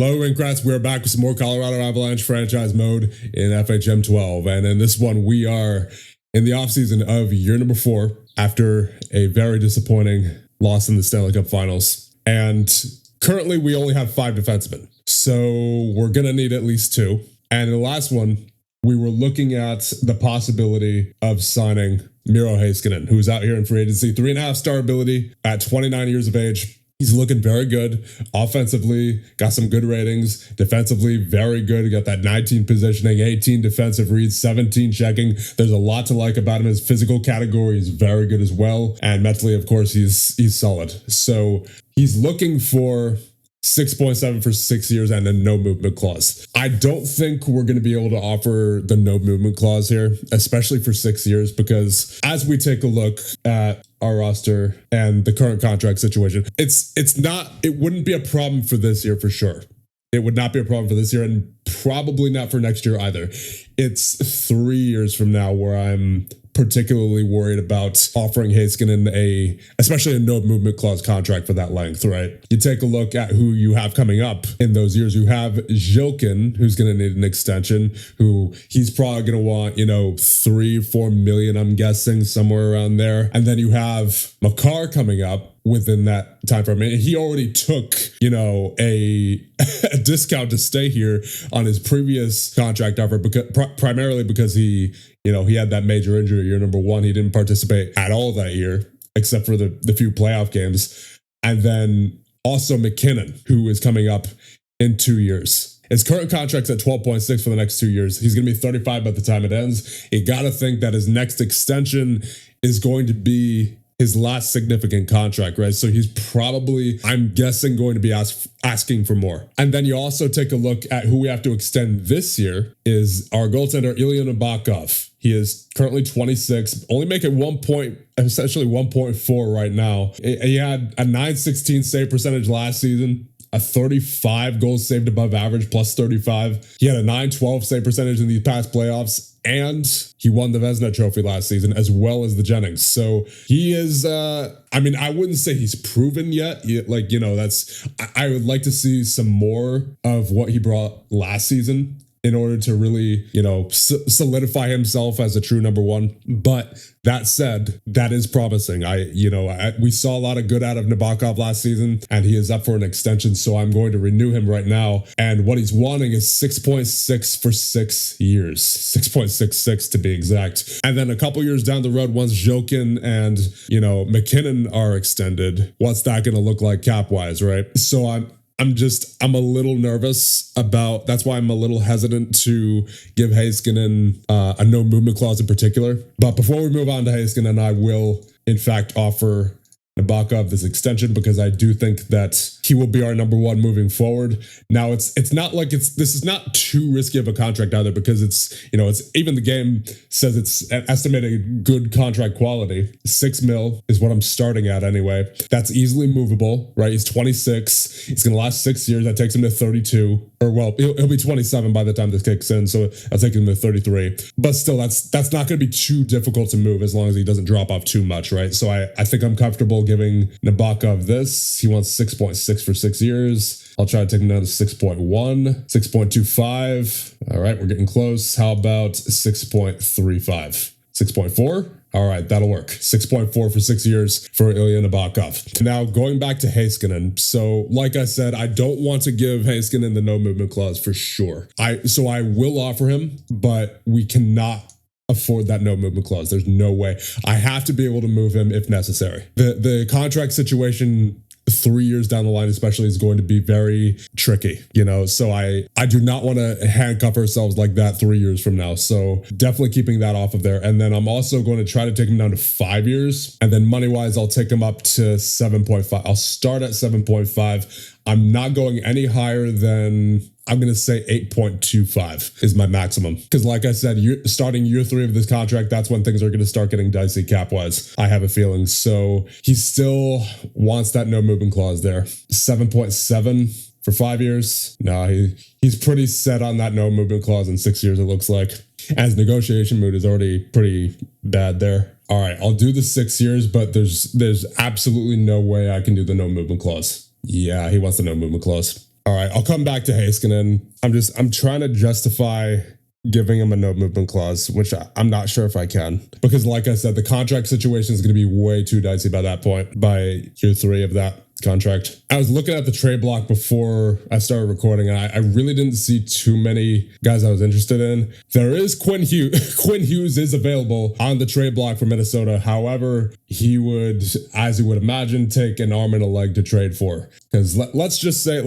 Hello, Rinkrats. We're back with some more Colorado Avalanche franchise mode in FHM 12. And in this one, we are in the offseason of year number 4 after a very disappointing loss in the Stanley Cup Finals. And currently, we only have 5 defensemen. So we're going to need at least 2. And in the last one, we were looking at the possibility of signing Miro Heiskanen, who's out here in free agency, 3.5-star ability at 29 years of age. He's looking very good offensively, got some good ratings. Defensively, very good. He got that 19 positioning, 18 defensive reads, 17 checking. There's a lot to like about him. His physical category is very good as well. And mentally, of course, he's solid. So he's looking for 6.7 for 6 years and a no movement clause. I don't think we're going to be able to offer the no movement clause here, especially for 6 years, because as we take a look at our roster and the current contract situation, it wouldn't be a problem for this year for sure. It would not be a problem for this year and probably not for next year either. It's 3 years from now where I'm particularly worried about offering Heiskanen especially a no movement clause contract for that length, right? You take a look at who you have coming up in those years. You have Jilkin, who's going to need an extension, who he's probably going to want, 3-4 million, I'm guessing, somewhere around there. And then you have Makar coming up within that time frame. And he already took, a discount to stay here on his previous contract offer, primarily because he had that major injury year number 1. He didn't participate at all that year, except for the few playoff games. And then also McKinnon, who is coming up in 2 years. His current contract's at 12.6 for the next 2 years. He's going to be 35 by the time it ends. You got to think that his next extension is going to be his last significant contract, right? So he's probably, I'm guessing, going to be asking for more. And then you also take a look at who we have to extend this year is our goaltender, Ilya Nabokov. He is currently 26, only making essentially 1.4 right now. He had a .916 save percentage last season, a 35 goals saved above average plus 35. He had a .912 save percentage in these past playoffs, and he won the Vezina Trophy last season as well as the Jennings. So he is, I wouldn't say he's proven yet. I would like to see some more of what he brought last season in order to really, solidify himself as a true number 1. But that said, that is promising. We saw a lot of good out of Nabokov last season, and he is up for an extension. So I'm going to renew him right now. And what he's wanting is 6.6 for 6 years, 6.66 to be exact. And then a couple years down the road, once Jokin and, McKinnon are extended, what's that going to look like cap wise, right? So I'm a little nervous about, that's why I'm a little hesitant to give Heiskanen a no movement clause in particular. But before we move on to Heiskanen, I will in fact offer Nabokov this extension because I do think that he will be our number 1 moving forward. Now it's not like this is not too risky of a contract either, because it's even the game says it's an estimated good contract quality. 6 mil is what I'm starting at anyway. That's easily movable, right? He's 26. He's going to last 6 years. That takes him to 32, or well, he'll be 27 by the time this kicks in. So I'll take him to 33, but still that's not going to be too difficult to move as long as he doesn't drop off too much, right? So I think I'm comfortable giving Nabokov this. He wants 6.6 for 6 years. I'll try to take him down to 6.1, 6.25. All right, we're getting close. How about 6.35? 6.4? All right, that'll work. 6.4 for 6 years for Ilya Nabokov. Now, going back to Heiskanen. So, like I said, I don't want to give Heiskanen the no movement clause for sure. So I will offer him, but we cannot afford that no movement clause. There's no way. I have to be able to move him if necessary. The contract situation 3 years down the line especially is going to be very tricky, so I do not want to handcuff ourselves like that 3 years from now. So definitely keeping that off of there. And then I'm also going to try to take him down to 5 years. And then money wise, I'll take him up to 7.5. I'll start at 7.5. I'm not going any higher than, I'm going to say 8.25 is my maximum. Because like I said, starting year 3 of this contract, that's when things are going to start getting dicey cap-wise, I have a feeling. So he still wants that no movement clause there. 7.7 for 5 years. No, he's pretty set on that no movement clause in 6 years, it looks like. As negotiation mood is already pretty bad there. All right, I'll do the 6 years, but there's absolutely no way I can do the no movement clause. Yeah, he wants the no movement clause. All right, I'll come back to Heiskanen. I'm trying to justify giving him a no movement clause, which I'm not sure if I can. Because like I said, the contract situation is going to be way too dicey by that point, by year 3 of that contract. I was looking at the trade block before I started recording, and I really didn't see too many guys I was interested in. There is Quinn Hughes. Quinn Hughes is available on the trade block for Minnesota. However, he would, as you would imagine, take an arm and a leg to trade for. Because let's just say,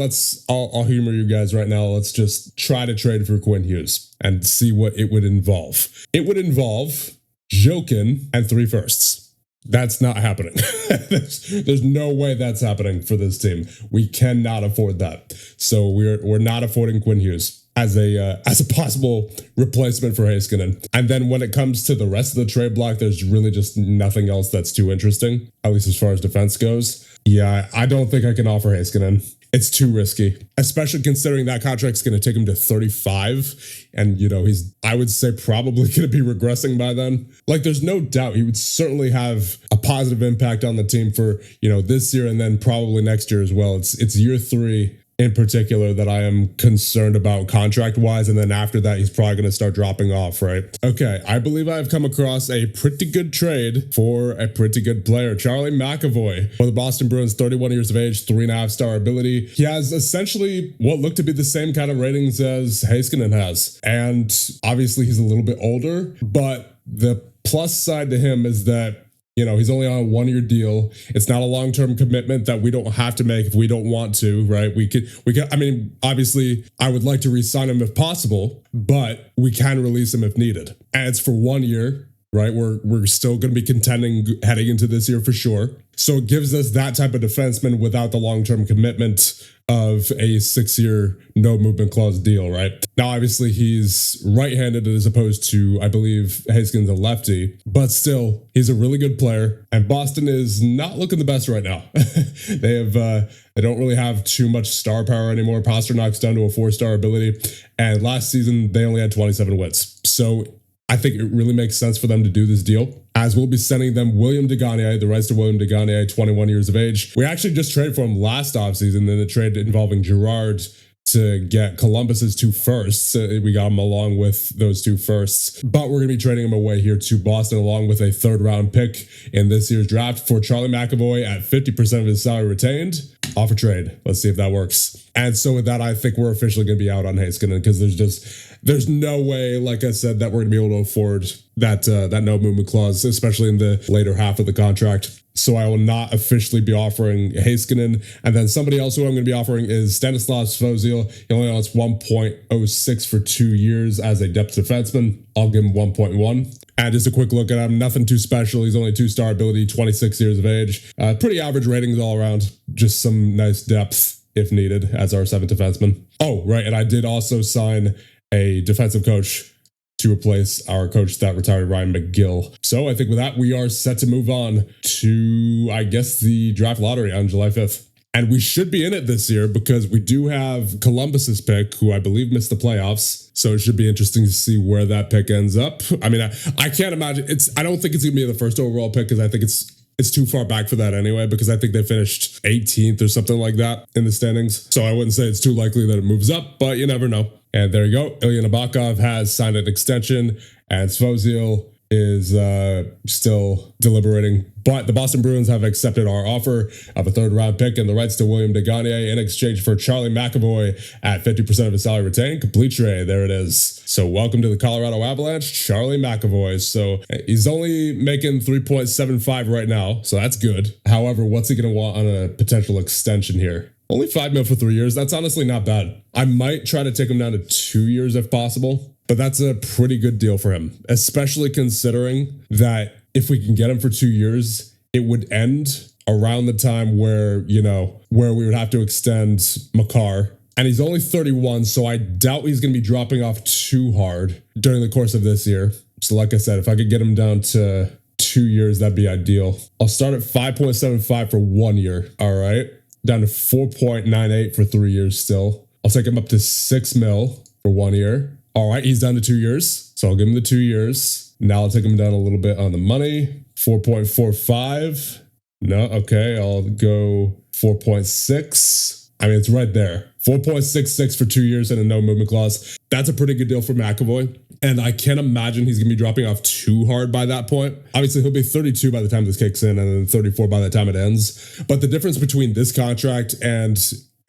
I'll humor you guys right now. Let's just try to trade for Quinn Hughes and see what it would involve. It would involve Jokin and 3 firsts. That's not happening. There's no way that's happening for this team. We cannot afford that. So we're not affording Quinn Hughes as a possible replacement for Heiskanen. And then when it comes to the rest of the trade block, there's really just nothing else that's too interesting, at least as far as defense goes. Yeah, I don't think I can offer Heiskanen. It's too risky, especially considering that contract's going to take him to 35. And, he's, I would say, probably going to be regressing by then. Like, there's no doubt he would certainly have a positive impact on the team for, this year and then probably next year as well. It's year 3 in particular that I am concerned about contract-wise, and then after that, he's probably going to start dropping off, right? Okay, I believe I've come across a pretty good trade for a pretty good player, Charlie McAvoy, for the Boston Bruins, 31 years of age, 3.5-star ability. He has essentially what look to be the same kind of ratings as Heiskanen has, and obviously he's a little bit older, but the plus side to him is that he's only on a 1-year deal. It's not a long-term commitment that we don't have to make if we don't want to, right? We could, obviously I would like to re-sign him if possible, but we can release him if needed. And it's for 1 year, right? We're still going to be contending heading into this year for sure. So it gives us that type of defenseman without the long-term commitment of a 6-year no movement clause deal, right? Now, obviously, he's right-handed as opposed to, I believe, Heiskanen's a lefty, but still, he's a really good player. And Boston is not looking the best right now. They don't really have too much star power anymore. Pasternak's down to a 4-star ability, and last season they only had 27 wins. So I think it really makes sense for them to do this deal, as we'll be sending them William Degagne, the rights to William Degagne, 21 years of age. We actually just traded for him last offseason in the trade involving Girard to get Columbus's 2 firsts. We got him along with those 2 firsts, but we're going to be trading him away here to Boston along with a 3rd-round pick in this year's draft for Charlie McAvoy at 50% of his salary retained. Offer trade. Let's see if that works. And so with that, I think we're officially going to be out on Heiskanen because there's no way, like I said, that we're going to be able to afford that no movement clause, especially in the later half of the contract. So I will not officially be offering Heiskanen. And then somebody else who I'm going to be offering is Stanislav Svozil. He only wants 1.06 for 2 years as a depth defenseman. I'll give him 1.1. And just a quick look at him, nothing too special. He's only 2-star ability, 26 years of age. Pretty average ratings all around. Just some nice depth if needed as our 7th defenseman. Oh, right. And I did also sign a defensive coach to replace our coach that retired, Ryan McGill. So I think with that, we are set to move on to, I guess, the draft lottery on July 5th. And we should be in it this year because we do have Columbus's pick, who I believe missed the playoffs. So it should be interesting to see where that pick ends up. I mean, I can't imagine I don't think it's going to be the first overall pick because I think it's too far back for that anyway, because I think they finished 18th or something like that in the standings. So I wouldn't say it's too likely that it moves up, but you never know. And there you go. Ilya Nabokov has signed an extension, and Svozil is still deliberating. But the Boston Bruins have accepted our offer of a 3rd-round pick and the rights to William Degagne in exchange for Charlie McAvoy at 50% of his salary retained. Complete trade. There it is. So welcome to the Colorado Avalanche, Charlie McAvoy. So he's only making 3.75 right now, so that's good. However, what's he going to want on a potential extension here? Only $5 million for 3 years. That's honestly not bad. I might try to take him down to 2 years if possible, but that's a pretty good deal for him, especially considering that if we can get him for 2 years, it would end around the time where we would have to extend Makar. And he's only 31, so I doubt he's going to be dropping off too hard during the course of this year. So like I said, if I could get him down to 2 years, that'd be ideal. I'll start at 5.75 for 1 year. All right. Down to 4.98 for 3 years still. I'll take him up to $6 million for 1 year. All right, he's down to 2 years. So I'll give him the 2 years. Now I'll take him down a little bit on the money. 4.45. No, okay, I'll go 4.6. I mean, it's right there. 4.66 for 2 years and a no movement clause. That's a pretty good deal for McAvoy. And I can't imagine he's going to be dropping off too hard by that point. Obviously, he'll be 32 by the time this kicks in and then 34 by the time it ends. But the difference between this contract and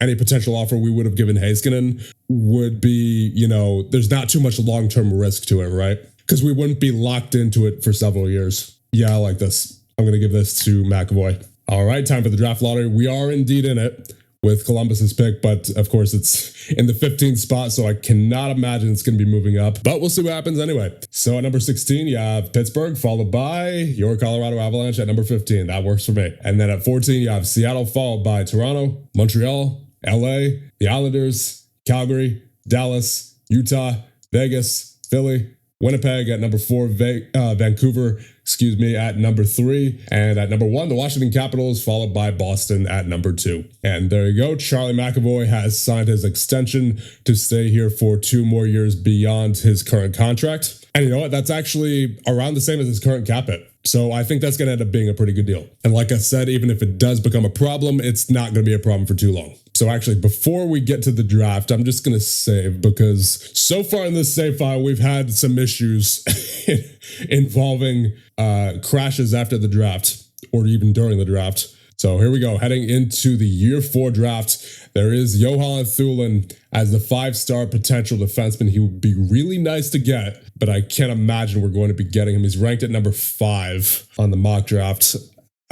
any potential offer we would have given Heiskanen would be, there's not too much long-term risk to it, right? Because we wouldn't be locked into it for several years. Yeah, I like this. I'm going to give this to McAvoy. All right, time for the draft lottery. We are indeed in it with Columbus's pick, but of course it's in the 15th spot, so I cannot imagine it's going to be moving up, but we'll see what happens anyway. So at number 16, you have Pittsburgh, followed by your Colorado Avalanche at number 15. That works for me. And then at 14, you have Seattle, followed by Toronto, Montreal, LA, the Islanders, Calgary, Dallas, Utah, Vegas, Philly, Winnipeg at number 4, Vancouver, at number 3. And at number 1, the Washington Capitals, followed by Boston at number 2. And there you go. Charlie McAvoy has signed his extension to stay here for 2 more years beyond his current contract. And you know what? That's actually around the same as his current cap hit. So I think that's going to end up being a pretty good deal. And like I said, even if it does become a problem, it's not going to be a problem for too long. So actually, before we get to the draft, I'm just going to save, because so far in this save file, we've had some issues involving crashes after the draft or even during the draft. So here we go. Heading into the year 4 draft, there is Johan Thulin as the 5-star potential defenseman. He would be really nice to get, but I can't imagine we're going to be getting him. He's ranked at number 5 on the mock draft.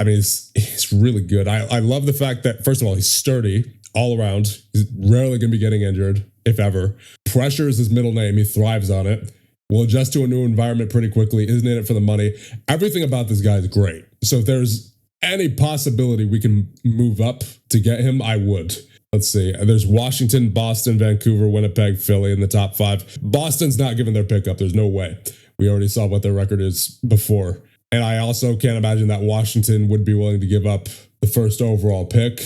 I mean, he's really good. I love the fact that, first of all, he's sturdy all around. He's rarely going to be getting injured, if ever. Pressure is his middle name. He thrives on it. Will adjust to a new environment pretty quickly. Isn't in it for the money. Everything about this guy is great. So if there's any possibility we can move up to get him, I would. Let's see. There's Washington, Boston, Vancouver, Winnipeg, Philly in the top 5. Boston's not giving their pickup. There's no way. We already saw what their record is before. And I also can't imagine that Washington would be willing to give up the first overall pick.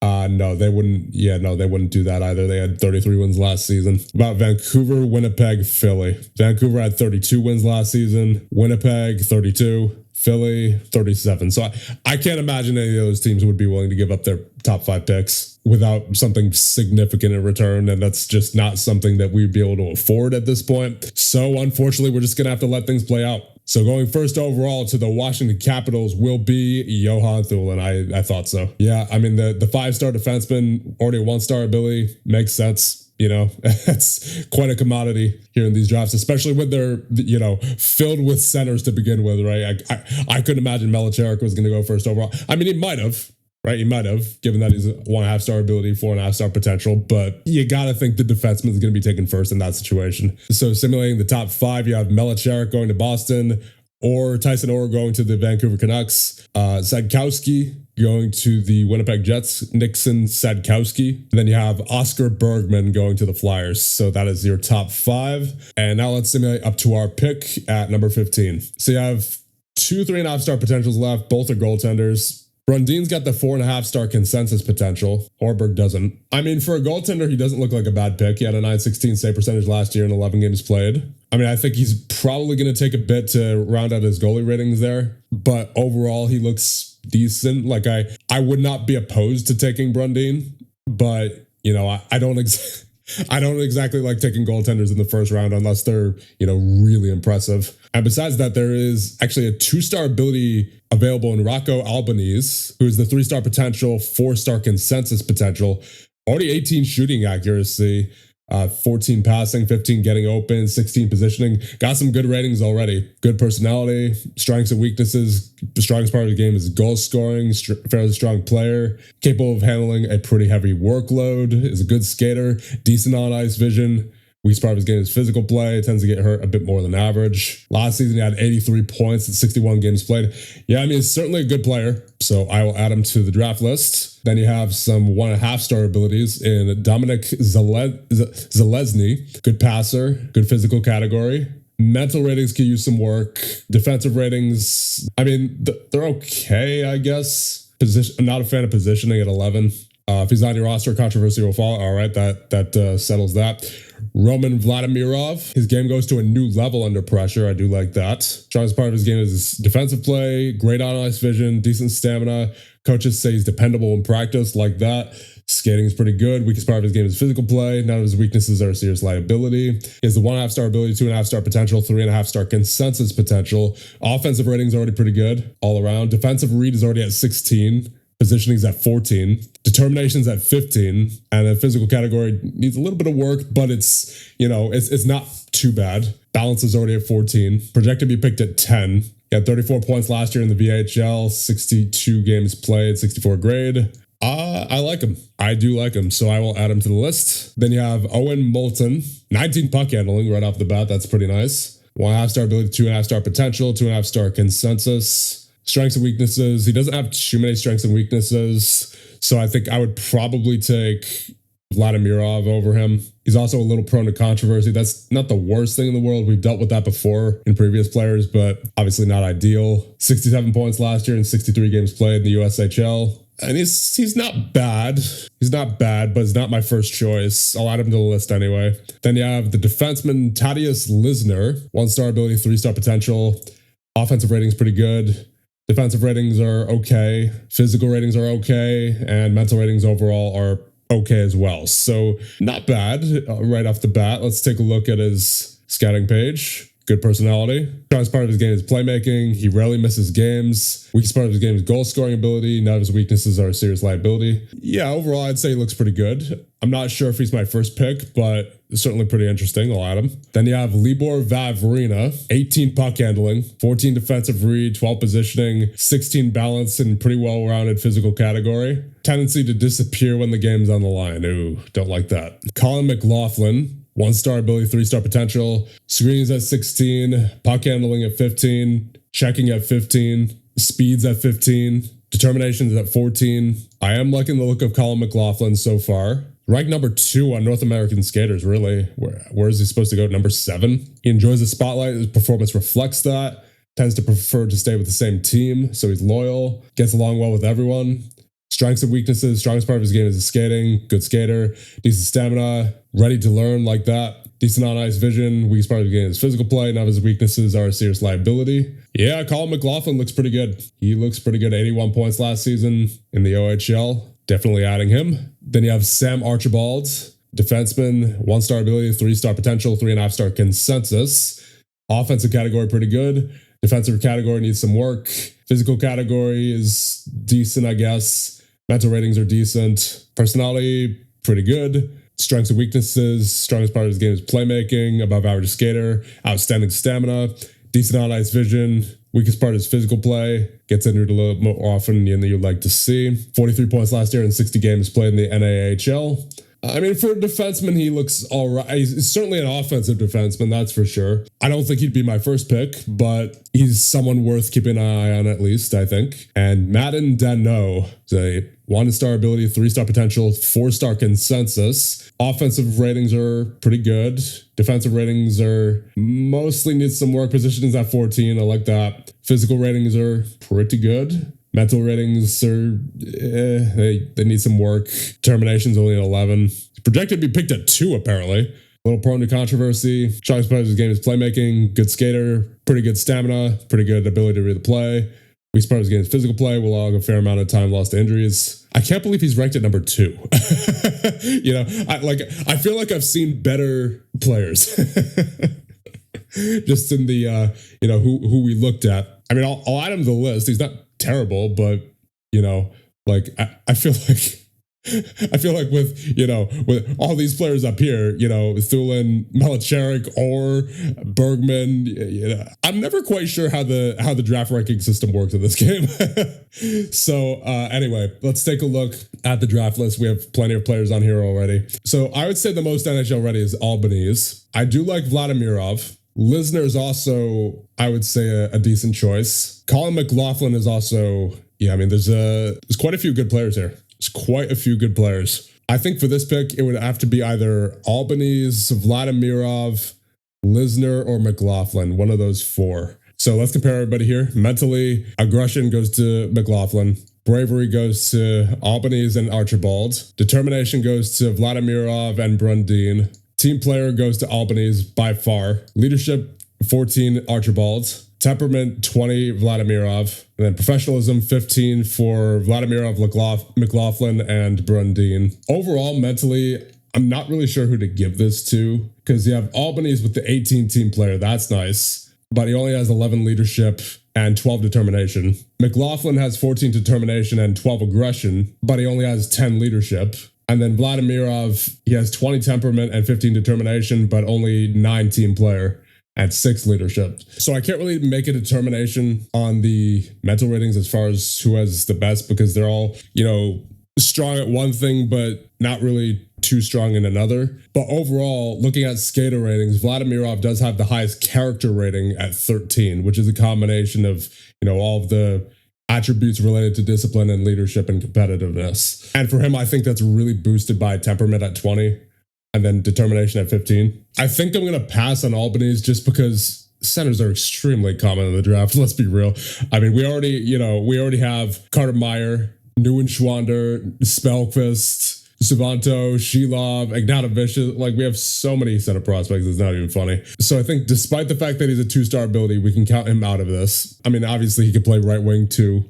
No, they wouldn't. Yeah, no, they wouldn't do that either. They had 33 wins last season. About Vancouver, Winnipeg, Philly. Vancouver had 32 wins last season. Winnipeg, 32. Philly, 37. So I can't imagine any of those teams would be willing to give up their top 5 picks without something significant in return. And that's just not something that we'd be able to afford at this point. So unfortunately, we're just going to have to let things play out. So going first overall to the Washington Capitals will be Johan Thulin. I thought so. Yeah, I mean, the 5-star defenseman, already a 1-star ability, makes sense. That's quite a commodity here in these drafts, especially when they're, filled with centers to begin with, right? I couldn't imagine Melicheric was going to go first overall. I mean, he might have, right? He might have, given that he's a 1.5-star ability, 4.5-star potential, but you got to think the defenseman is going to be taken first in that situation. So simulating the top 5, you have Melicheric going to Boston, or Tyson Orr going to the Vancouver Canucks, Sadkowski going to the Winnipeg Jets, Nixon, Sadkowski. And then you have Oscar Bergman going to the Flyers. So that is your top 5. And now let's simulate up to our pick at number 15. So you have 2 3.5-star potentials left. Both are goaltenders. Brundin's got the 4.5-star consensus potential. Horberg doesn't. I mean, for a goaltender, he doesn't look like a bad pick. He had a .916 save percentage last year in 11 games played. I mean, I think he's probably going to take a bit to round out his goalie ratings there. But overall, he looks decent. Like, I would not be opposed to taking Brundin. But, I don't exactly like taking goaltenders in the first round unless they're, really impressive. And besides that, there is actually a 2-star ability available in Rocco Albanese, who is the 3-star potential, 4-star consensus potential, already 18 shooting accuracy, 14 passing, 15 getting open, 16 positioning. Got some good ratings already. Good personality, strengths and weaknesses. The strongest part of the game is goal scoring, fairly strong player, capable of handling a pretty heavy workload, is a good skater, decent on ice vision. Weakest part of his game is physical play. Tends to get hurt a bit more than average. Last season, he had 83 points in 61 games played. Yeah, I mean, he's certainly a good player, so I will add him to the draft list. Then you have some 1.5-star abilities in Dominic Zalesny. Good passer, good physical category. Mental ratings could use some work. Defensive ratings, I mean, they're okay, I guess. I'm not a fan of positioning at 11. If he's on your roster, controversy will fall. All right, that settles that. Roman Vladimirov, his game goes to a new level under pressure. I do like that. Strongest part of his game is his defensive play, great on ice vision, decent stamina. Coaches say he's dependable in practice, like that. Skating is pretty good. Weakest part of his game is physical play. None of his weaknesses are a serious liability. He has the 1.5 star ability, 2.5 star potential, 3.5 star consensus potential. Offensive rating is already pretty good all around. Defensive read is already at 16. Positioning is at 14. Determination's at 15. And the physical category needs a little bit of work, but it's not too bad. Balance is already at 14. Projected to be picked at 10. Got 34 points last year in the VHL, 62 games played, 64 grade. I like him. I do like him, so I will add him to the list. Then you have Owen Moulton, 19 puck handling right off the bat. That's pretty nice. 1.5 star ability, 2.5 star potential, 2.5 star consensus. Strengths and weaknesses. He doesn't have too many strengths and weaknesses, so I think I would probably take Vladimirov over him. He's also a little prone to controversy. That's not the worst thing in the world. We've dealt with that before in previous players, but obviously not ideal. 67 points last year in 63 games played in the USHL. And he's not bad. He's not bad, but it's not my first choice. I'll add him to the list anyway. Then you have the defenseman Tadeusz Lisner. 1 star ability, 3 star potential. Offensive rating's pretty good. Defensive ratings are okay. Physical ratings are okay. And mental ratings overall are okay as well. So not bad right off the bat. Let's take a look at his scouting page. Good personality. Strongest part of his game is playmaking. He rarely misses games. Weakest part of his game is goal scoring ability. None of his weaknesses are a serious liability. Yeah, overall, I'd say he looks pretty good. I'm not sure if he's my first pick, but certainly pretty interesting. I'll add him. Then you have Libor Vavrina, 18 puck handling, 14 defensive read, 12 positioning, 16 balance, and pretty well-rounded physical category. Tendency to disappear when the game's on the line. Ooh, don't like that. Colin McLaughlin, 1 star ability, 3 star potential. Screens at 16, puck handling at 15, checking at 15, speeds at 15, determinations at 14. I am liking the look of Colin McLaughlin so far. Ranked number 2 on North American skaters, really. Where is he supposed to go? Number 7. He enjoys the spotlight. His performance reflects that. Tends to prefer to stay with the same team, so he's loyal. Gets along well with everyone. Strengths and weaknesses. Strongest part of his game is his skating. Good skater. Decent stamina. Ready to learn like that. Decent on-ice vision. Weakest part of his game is physical play. None of his weaknesses are a serious liability. Yeah, Colin McLaughlin looks pretty good. He looks pretty good. 81 points last season in the OHL. Definitely adding him. Then you have Sam Archibald, defenseman, 1 star ability, 3 star potential, 3.5 star consensus. Offensive category pretty good. Defensive category needs some work. Physical category is decent, I guess. Mental ratings are decent. Personality, pretty good. Strengths and weaknesses. Strongest part of his game is playmaking. Above average skater. Outstanding stamina. Decent on-ice vision. Weakest part is physical play. Gets injured a little more often than you'd like to see. 43 points last year in 60 games played in the NAHL. I mean, for a defenseman, he looks all right. He's certainly an offensive defenseman, that's for sure. I don't think he'd be my first pick, but he's someone worth keeping an eye on at least, I think. And Madden Dano is a 1 star ability, 3 star potential, 4 star consensus. Offensive ratings are pretty good. Defensive ratings are mostly need some work. Positions at 14, I like that. Physical ratings are pretty good. Mental ratings are, they need some work. Determination's only at 11. Projected to be picked at 2, apparently. A little prone to controversy. Strongest part of his game is playmaking. Good skater. Pretty good stamina. Pretty good ability to read the play. Weakest part of his game is physical play. Will log a fair amount of time lost to injuries. I can't believe he's ranked at number 2. I feel like I've seen better players. Just in the, who we looked at. I mean, I'll add him to the list. He's not terrible, but I feel like with all these players up here, Thulin, Melicharik, or Bergman, I'm never quite sure how the draft ranking system works in this game. So anyway, let's take a look at the draft list. We have plenty of players on here already. So I would say the most NHL ready is Albanese. I do like Vladimirov. Lisner is also, I would say, a decent choice. Colin McLaughlin is also, there's quite a few good players here. There's quite a few good players. I think for this pick, it would have to be either Albanese, Vladimirov, Lisner, or McLaughlin, one of those 4. So let's compare everybody here. Mentally, aggression goes to McLaughlin. Bravery goes to Albanese and Archibald. Determination goes to Vladimirov and Brundin. Team player goes to Albanese by far. Leadership, 14, Archibald. temperament 20, Vladimirov, and then professionalism 15 for Vladimirov, McLaughlin, and Brundin. Overall, mentally, I'm not really sure who to give this to because you have Albany's with the 18 team player. That's nice, but he only has 11 leadership and 12 determination. McLaughlin has 14 determination and 12 aggression, but he only has 10 leadership. And then Vladimirov, he has 20 temperament and 15 determination, but only 9 team player and 6 leadership. So I can't really make a determination on the mental ratings as far as who has the best because they're all, strong at one thing, but not really too strong in another. But overall, looking at skater ratings, Vladimirov does have the highest character rating at 13, which is a combination of, all of the attributes related to discipline and leadership and competitiveness. And for him, I think that's really boosted by temperament at 20 and then determination at 15. I think I'm going to pass on Albany's just because centers are extremely common in the draft. Let's be real. I mean, we already have Carter Meyer, Neuenschwander, Spellquist, Savanto, Shilov, Ignatovic. Like, we have so many center prospects, it's not even funny. So I think despite the fact that he's a 2-star ability, we can count him out of this. I mean, obviously he could play right wing too.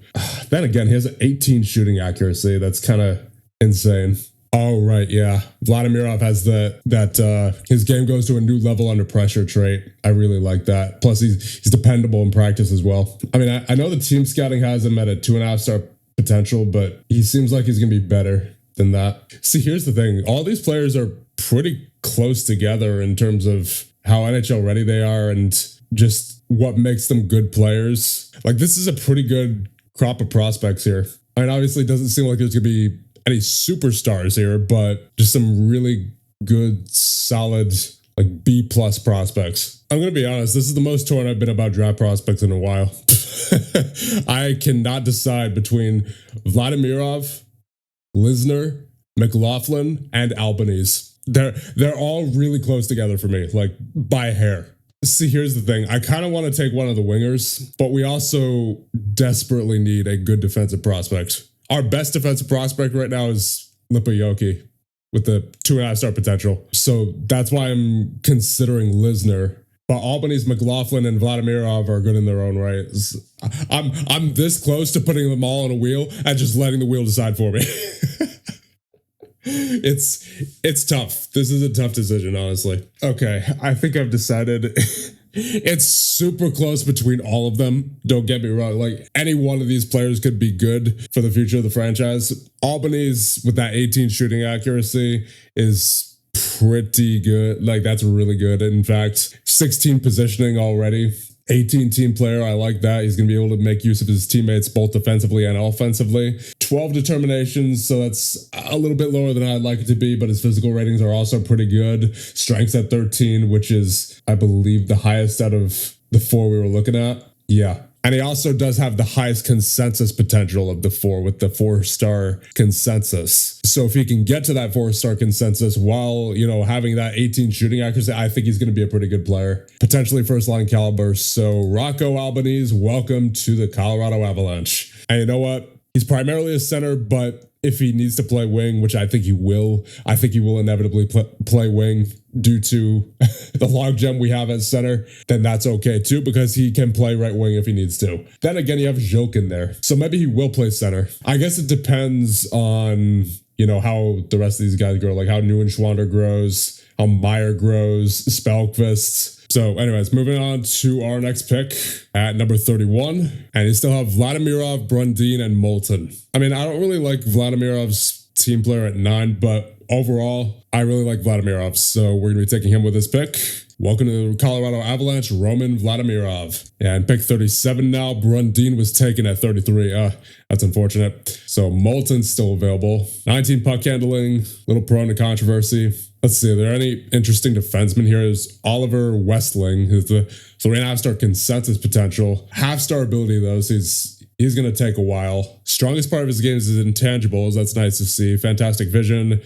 Then again, he has an 18 shooting accuracy. That's kind of insane. Oh, right, yeah. Vladimirov has his game goes to a new level under pressure trait. I really like that. Plus, he's dependable in practice as well. I mean, I know the team scouting has him at a 2.5-star potential, but he seems like he's going to be better than that. See, here's the thing. All these players are pretty close together in terms of how NHL ready they are and just what makes them good players. Like, this is a pretty good crop of prospects here. I mean, obviously it doesn't seem like there's going to be any superstars here, but just some really good, solid, like B+ prospects. I'm going to be honest, this is the most torn I've been about draft prospects in a while. I cannot decide between Vladimirov, Lisner, McLaughlin, and Albany's. They're all really close together for me, like by a hair. See, here's the thing. I kind of want to take one of the wingers, but we also desperately need a good defensive prospect. Our best defensive prospect right now is Lipoyoki with the 2.5-star potential. So that's why I'm considering Lisner. But Albany's, McLaughlin, and Vladimirov are good in their own right. I'm this close to putting them all on a wheel and just letting the wheel decide for me. It's tough. This is a tough decision, honestly. Okay, I think I've decided. It's super close between all of them. Don't get me wrong. Like, any one of these players could be good for the future of the franchise. Albany's with that 18 shooting accuracy is pretty good. Like, that's really good. In fact, 16 positioning already. 18 team player. I like that. He's going to be able to make use of his teammates both defensively and offensively. 12 determinations. So that's a little bit lower than I'd like it to be, but his physical ratings are also pretty good. Strengths at 13, which is, I believe, the highest out of the 4 we were looking at. Yeah. And he also does have the highest consensus potential of the 4 with the 4-star consensus. So if he can get to that 4-star consensus while, having that 18 shooting accuracy, I think he's going to be a pretty good player. Potentially first-line caliber. So Rocco Albanese, welcome to the Colorado Avalanche. And you know what? He's primarily a center, but if he needs to play wing, which I think he will inevitably play wing due to the logjam we have at center, then that's okay too, because he can play right wing if he needs to. Then again, you have Jilk in there, so maybe he will play center. I guess it depends on, how the rest of these guys grow, like how Neuenschwander grows, how Meyer grows, Spellquist. So anyways, moving on to our next pick at number 31. And you still have Vladimirov, Brundin, and Moulton. I mean, I don't really like Vladimirov's team player at 9, but overall, I really like Vladimirov. So we're going to be taking him with this pick. Welcome to the Colorado Avalanche, Roman Vladimirov. And pick 37 now. Brundin was taken at 33. That's unfortunate. So Moulton's still available. 19 puck handling, little prone to controversy. Let's see, are there any interesting defensemen here? Is Oliver Westling, who's the 3.5-star consensus potential. Half-star ability, though, so he's going to take a while. Strongest part of his game is his intangibles. That's nice to see. Fantastic vision,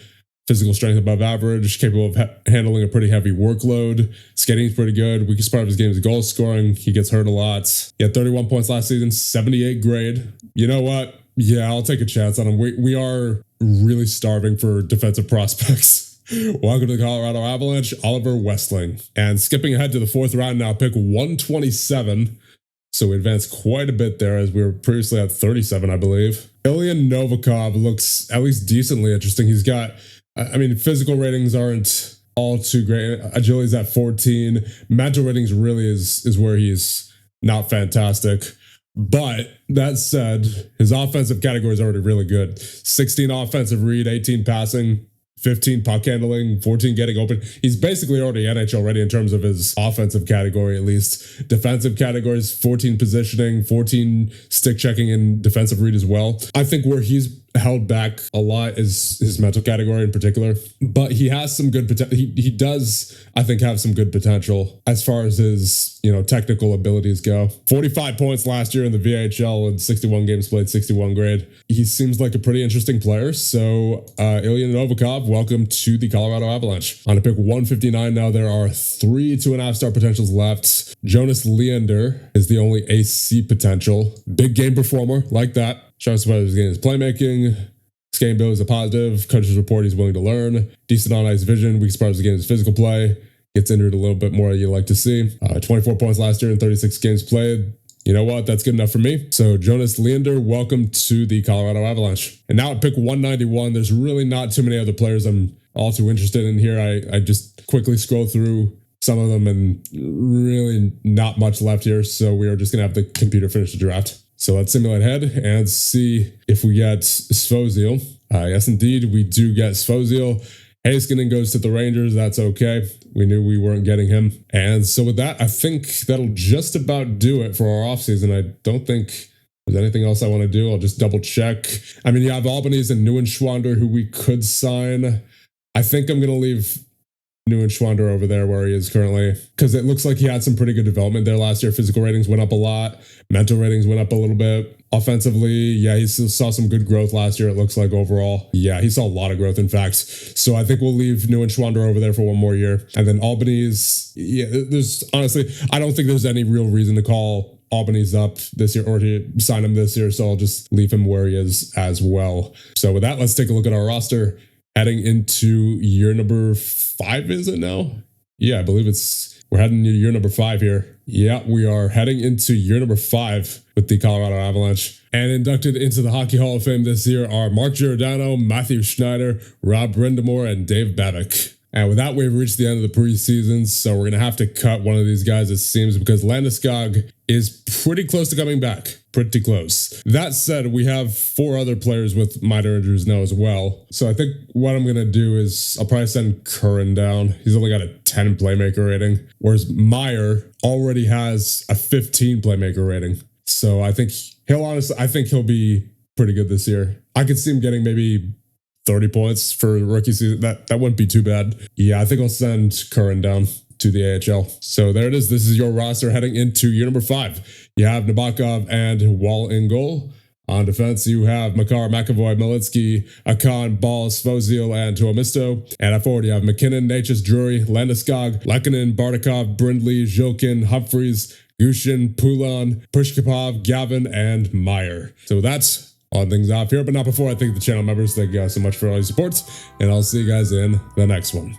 physical strength above average, capable of handling a pretty heavy workload. Skating's pretty good. Weakest part of his game is goal scoring. He gets hurt a lot. He had 31 points last season, 78 grade. You know what? Yeah, I'll take a chance on him. We are really starving for defensive prospects. Welcome to the Colorado Avalanche, Oliver Westling. And skipping ahead to the 4th round now, pick 127. So we advanced quite a bit there as we were previously at 37, I believe. Ilya Novikov looks at least decently interesting. He's got, I mean, physical ratings aren't all too great. Agility's at 14. Mental ratings really is where he's not fantastic. But that said, his offensive category is already really good. 16 offensive read, 18 passing, 15 puck handling, 14 getting open. He's basically already NHL ready in terms of his offensive category, at least. Defensive categories, 14 positioning, 14 stick checking, and defensive read as well. I think where he's held back a lot is his mental category in particular, but he has some good potential. He does, I think, have some good potential as far as his, technical abilities go. 45 points last year in the VHL and 61 games played, 61 grade. He seems like a pretty interesting player. So Ilya Novikov, welcome to the Colorado Avalanche. On to pick 159 now, there are 3 2.5-star potentials left. Jonas Leander is the only AC potential. Big game performer, like that. Shots about his game is playmaking. His game build is a positive. Coaches report he's willing to learn. Decent on ice vision. Weak spot of his game is physical play. Gets injured a little bit more than you like to see. 24 points last year in 36 games played. You know what? That's good enough for me. So Jonas Leander, welcome to the Colorado Avalanche. And now at pick 191, there's really not too many other players I'm all too interested in here. I just quickly scroll through some of them and really not much left here. So we are just going to have the computer finish the draft. So let's simulate head and see if we get Svozil. Yes, indeed, we do get Svozil. Heiskanen goes to the Rangers. That's okay. We knew we weren't getting him. And so with that, I think that'll just about do it for our offseason. I don't think there's anything else I want to do. I'll just double check. I mean, you have Albanese and Neuenschwander who we could sign. I think I'm going to leave Neuenschwander over there where he is currently, because it looks like he had some pretty good development there last year. Physical ratings went up a lot. Mental ratings went up a little bit. Offensively, yeah, he saw some good growth last year, it looks like overall. Yeah, he saw a lot of growth, in fact. So I think we'll leave Neuenschwander over there for one more year. And then Albanese, yeah, there's honestly, I don't think there's any real reason to call Albanese up this year or to sign him this year. So I'll just leave him where he is as well. So with that, let's take a look at our roster heading into year number 5, is it now? Yeah, I believe we're heading into year number 5 here. Yeah, we are heading into year number 5 with the Colorado Avalanche. And inducted into the Hockey Hall of Fame this year are Mark Giordano, Matthew Schneider, Rob Brindamore, and Dave Babick. And with that, we've reached the end of the preseason, so we're going to have to cut one of these guys, it seems, because Landeskog is pretty close to coming back. Pretty close. That said, we have 4 other players with minor injuries now as well. So I think what I'm going to do is I'll probably send Curran down. He's only got a 10 playmaker rating, whereas Meyer already has a 15 playmaker rating. So I think he'll be pretty good this year. I could see him getting maybe 30 points for rookie season. That wouldn't be too bad. Yeah, I think I'll send Curran down to the AHL. So there it is. This is your roster heading into year number 5. You have Nabokov and Wall in goal. On defense, you have Makar, McAvoy, Malitsky, Akan, Ball, Svozil, and Tuomisto. And at forward, you have McKinnon, Natchez, Drury, Landeskog, Lehkonen, Bardakov, Brindley, Zhilkin, Humphreys, Gushin, Poulin, Pushkapov, Gavin, and Meyer. So that's on things off here, but not before I thank the channel members. Thank you guys so much for all your support, and I'll see you guys in the next one.